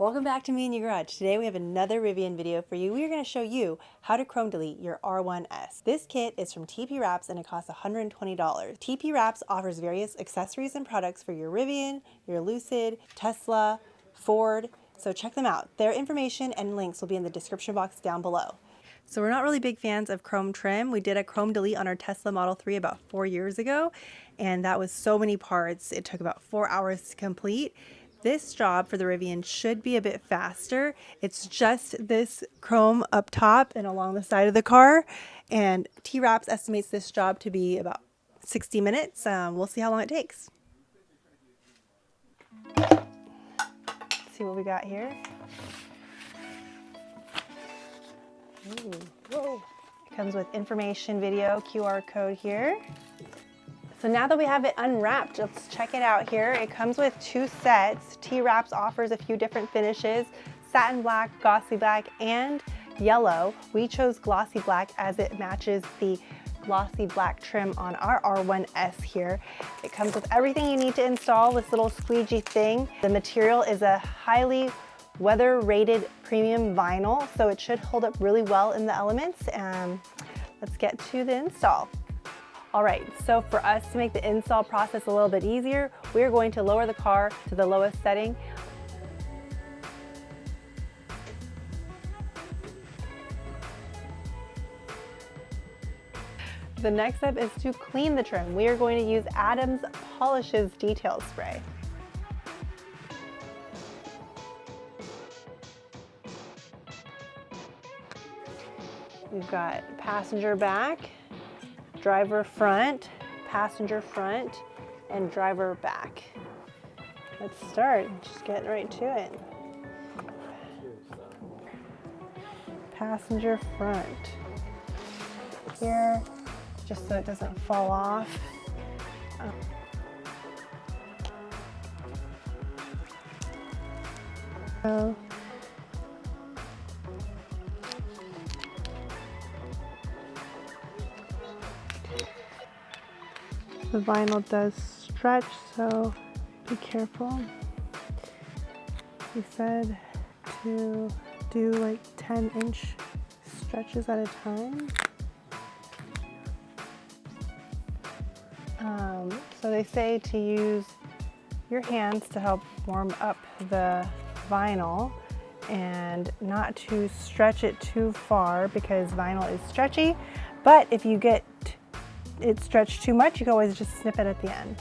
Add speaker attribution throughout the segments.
Speaker 1: Welcome back to Me and Your Garage. Today we have another Rivian video for you. We are going to show you how to chrome delete your R1S. This kit is from TWRAPS and it costs $120. TWRAPS offers various accessories and products for your Rivian, your Lucid, Tesla, Ford, so check them out. Their information and links will be in the description box down below. So we're not really big fans of chrome trim. We did a chrome delete on our Tesla Model 3 about 4 years ago, and that was so many parts. It took about 4 hours to complete. This job for the Rivian should be a bit faster. It's just this chrome up top and along the side of the car, and TWRAPS estimates this job to be about 60 minutes. We'll see how long it takes. Let's see what we got here. Ooh, whoa. It comes with information video, QR code here. So now that we have it unwrapped, let's check it out here. It comes with 2 sets. TWRAPS offers a few different finishes: satin black, glossy black, and yellow. We chose glossy black as it matches the glossy black trim on our R1S here. It comes with everything you need to install this little squeegee thing. The material is a highly weather rated premium vinyl, so it should hold up really well in the elements. Let's get to the install. All right, so for us to make the install process a little bit easier, we are going to lower the car to the lowest setting. The next step is to clean the trim. We are going to use Adams Polishes Detail Spray. We've got passenger back, driver front, passenger front, and driver back. Let's start, just get right to it. Passenger front. Here, just so it doesn't fall off. The vinyl does stretch, so be careful. He said to do like 10-inch stretches at a time. So they say to use your hands to help warm up the vinyl and not to stretch it too far because vinyl is stretchy, but if you get it stretched too much, you can always just snip it at the end.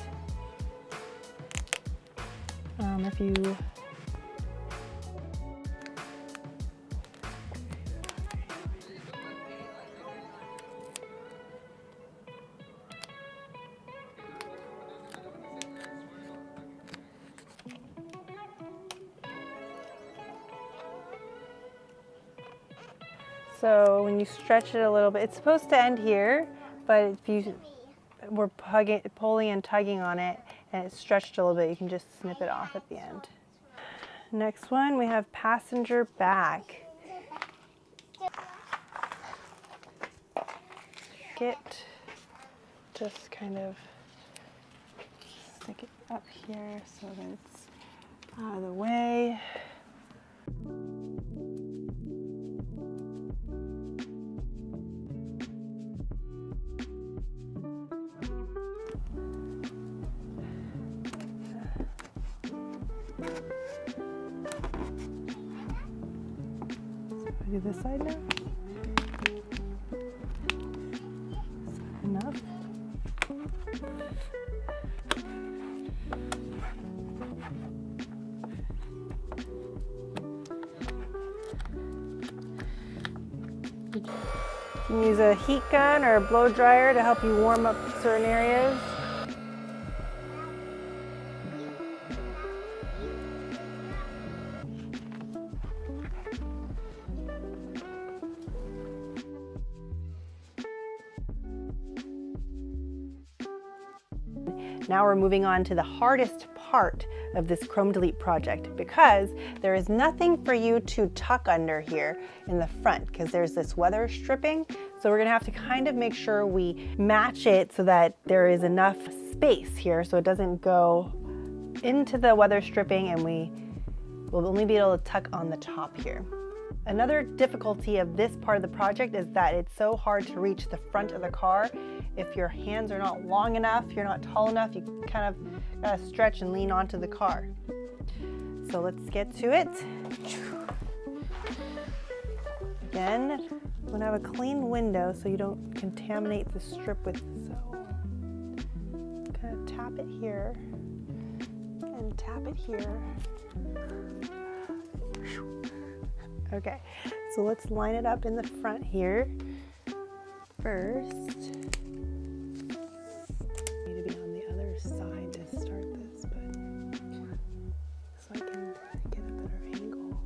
Speaker 1: So when you stretch it a little bit, it's supposed to end here, but if you were pulling and tugging on it and it's stretched a little bit, you can just snip it off at the end. Next one, we have passenger back. Just kind of stick it up here so that it's out of the way. Do this side now. Is that enough? You can use a heat gun or a blow dryer to help you warm up certain areas. Now we're moving on to the hardest part of this chrome delete project, because there is nothing for you to tuck under here in the front because there's this weather stripping. So we're gonna have to kind of make sure we match it so that there is enough space here so it doesn't go into the weather stripping and we We'll only be able to tuck on the top here. Another difficulty of this part of the project is that it's so hard to reach the front of the car. If your hands are not long enough, you're not tall enough, you kind of gotta stretch and lean onto the car. So let's get to it. Again, I'm gonna have a clean window so you don't contaminate the strip with so. Kind of tap it here and tap it here. Okay, so let's line it up in the front here first. Need to be on the other side to start this, but so I can get a better angle.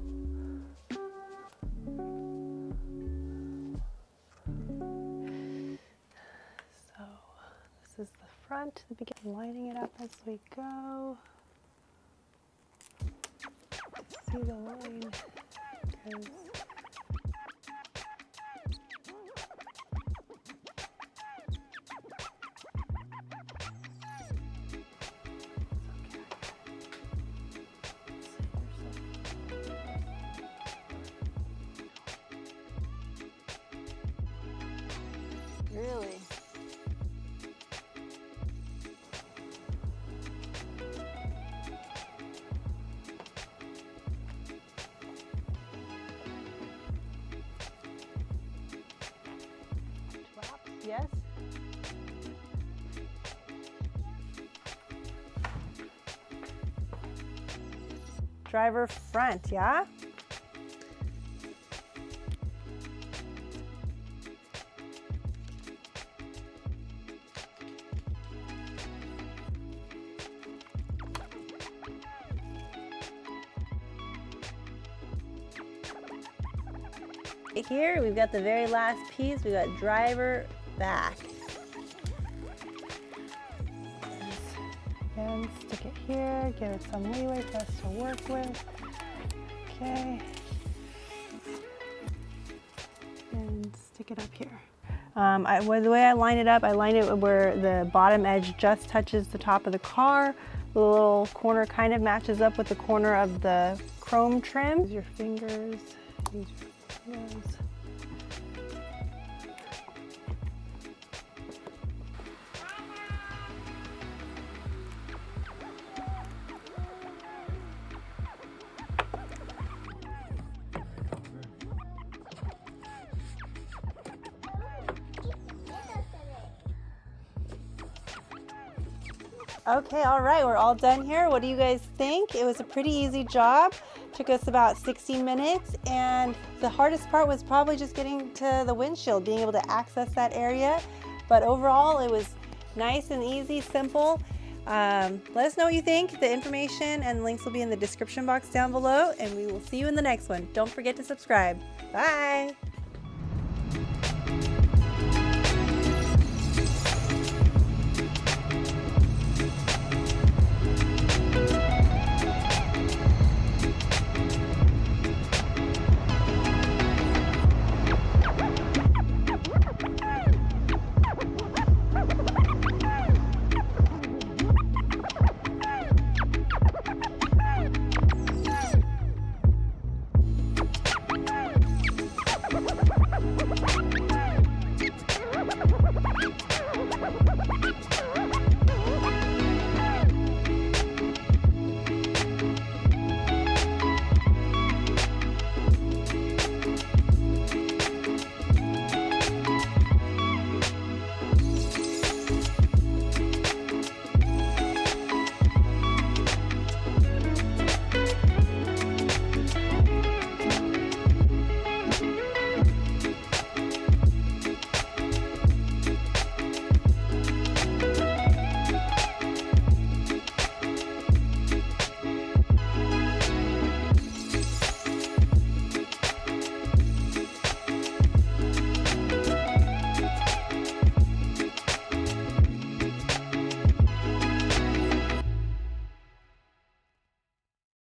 Speaker 1: So this is the front. We begin lining it up as we go. See the line. Really? Yes. Driver front, yeah? Here we've got the very last piece. We got driver back. And stick it here, give it some leeway for us to work with. Okay. And stick it up here. The way I line it up, I line it where the bottom edge just touches the top of the car. The little corner kind of matches up with the corner of the chrome trim. Use your fingers. Use your fingers. Okay, all right, we're all done here. What do you guys think? It was a pretty easy job. Took us about 60 minutes, and the hardest part was probably just getting to the windshield, being able to access that area. But overall, it was nice and easy, simple. Let us know what you think. The information and links will be in the description box down below, and we will see you in the next one. Don't forget to subscribe. Bye.